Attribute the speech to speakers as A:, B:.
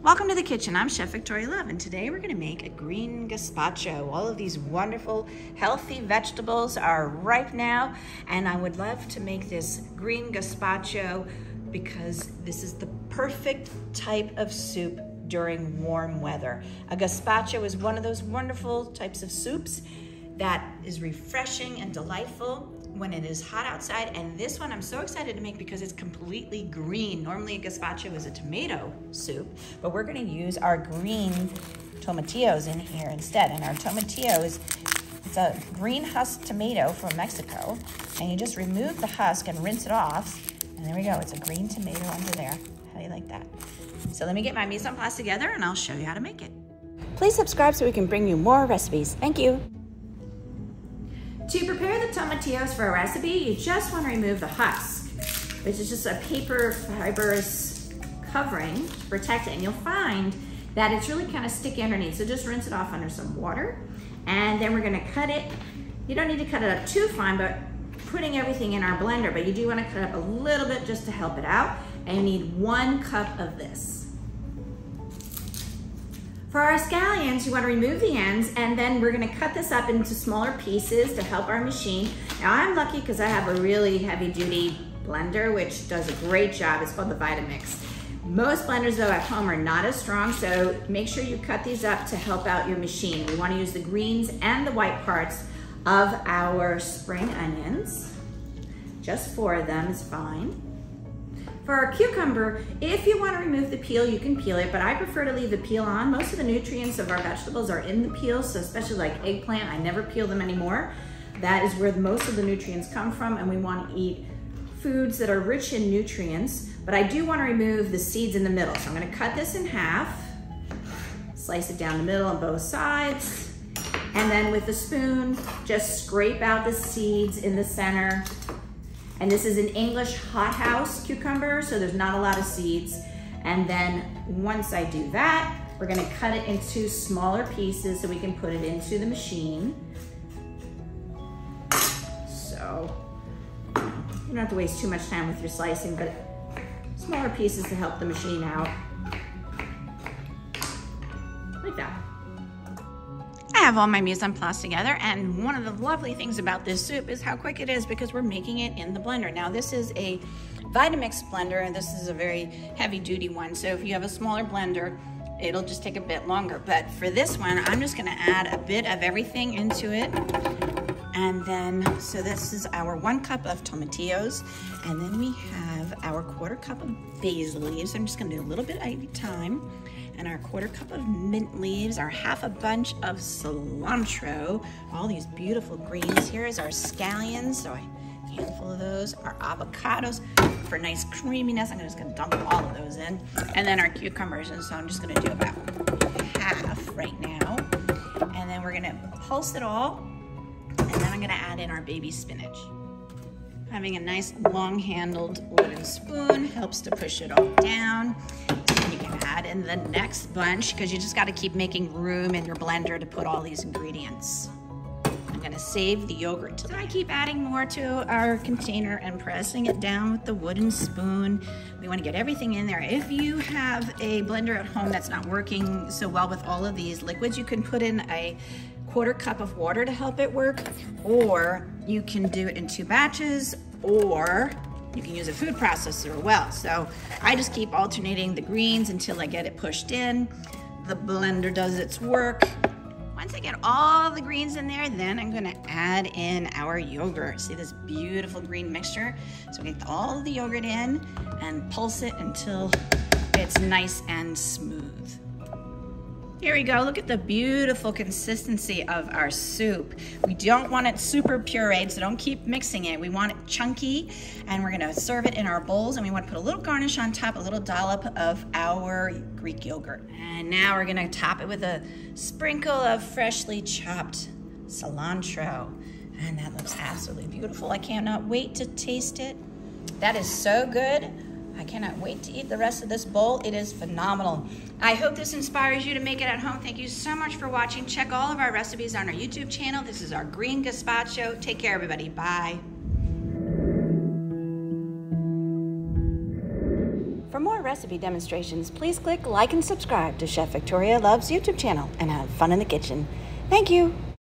A: Welcome to the kitchen. I'm Chef Victoria Love, and today we're going to make a green gazpacho. All of these wonderful, healthy vegetables are ripe now, and I would love to make this green gazpacho because this is the perfect type of soup during warm weather. A gazpacho is one of those wonderful types of soups that is refreshing and delightful when it is hot outside, and this one I'm so excited to make because it's completely green. Normally a gazpacho is a tomato soup, but we're gonna use our green tomatillos in here instead. And our tomatillo it's a green husk tomato from Mexico, and you just remove the husk and rinse it off, and there we go, it's a green tomato under there. How do you like that? So let me get my mise en place together and I'll show you how to make it. Please subscribe so we can bring you more recipes. Thank you. To prepare the tomatillos for a recipe, you just want to remove the husk, which is just a paper fibrous covering to protect it. And you'll find that it's really kind of sticky underneath. So just rinse it off under some water. And then we're going to cut it. You don't need to cut it up too fine, but putting everything in our blender, but you do want to cut it up a little bit just to help it out. And you need 1 cup of this. For our scallions, you want to remove the ends, and then we're going to cut this up into smaller pieces to help our machine. Now I'm lucky because I have a really heavy duty blender which does a great job. It's called the Vitamix. Most blenders though at home are not as strong, so make sure you cut these up to help out your machine. We want to use the greens and the white parts of our spring onions. Just 4 of them is fine. For our cucumber, if you want to remove the peel, you can peel it, but I prefer to leave the peel on. Most of the nutrients of our vegetables are in the peel, so especially like eggplant, I never peel them anymore. That is where most of the nutrients come from, and we want to eat foods that are rich in nutrients, but I do want to remove the seeds in the middle. So I'm going to cut this in half, slice it down the middle on both sides, and then with a spoon, just scrape out the seeds in the center. And this is an English hothouse cucumber, so there's not a lot of seeds. And then once I do that, we're gonna cut it into smaller pieces so we can put it into the machine. So you don't have to waste too much time with your slicing, but smaller pieces to help the machine out. Like that. I have all my mise en place together, and one of the lovely things about this soup is how quick it is because we're making it in the blender. Now this is a Vitamix blender, and this is a very heavy duty one, so if you have a smaller blender, it'll just take a bit longer. But for this one, I'm just gonna add a bit of everything into it. And then, so this is our 1 cup of tomatillos, and then we have our 1/4 cup of basil leaves. I'm just gonna do a little bit at a time. And our 1/4 cup of mint leaves, our 1/2 bunch of cilantro, all these beautiful greens. Here is our scallions, so a handful of those. Our avocados for nice creaminess. I'm just gonna dump all of those in. And then our cucumbers, and so I'm just gonna do about 1/2 right now. And then we're gonna pulse it all, and then I'm gonna add in our baby spinach. Having a nice long-handled wooden spoon helps to push it all down. And you can add in the next bunch because you just got to keep making room in your blender to put all these ingredients. I'm going to save the yogurt till I keep adding more to our container and pressing it down with the wooden spoon. We want to get everything in there. If you have a blender at home that's not working so well with all of these liquids, you can put in a 1/4 cup of water to help it work, or you can do it in 2 batches, or you can use a food processor as well. So I just keep alternating the greens until I get it pushed in. The blender does its work. Once I get all the greens in there, then I'm gonna add in our yogurt. See this beautiful green mixture? So we get all the yogurt in and pulse it until it's nice and smooth. Here we go, look at the beautiful consistency of our soup. We don't want it super pureed, so don't keep mixing it. We want it chunky, and we're gonna serve it in our bowls, and we want to put a little garnish on top, a little dollop of our Greek yogurt. And now we're gonna top it with a sprinkle of freshly chopped cilantro. And that looks absolutely beautiful. I cannot wait to taste it. That is so good. I cannot wait to eat the rest of this bowl. It is phenomenal. I hope this inspires you to make it at home. Thank you so much for watching. Check all of our recipes on our YouTube channel. This is our green gazpacho. Take care, everybody. Bye. For more recipe demonstrations, please click like and subscribe to Chef Victoria Loves YouTube channel and have fun in the kitchen. Thank you.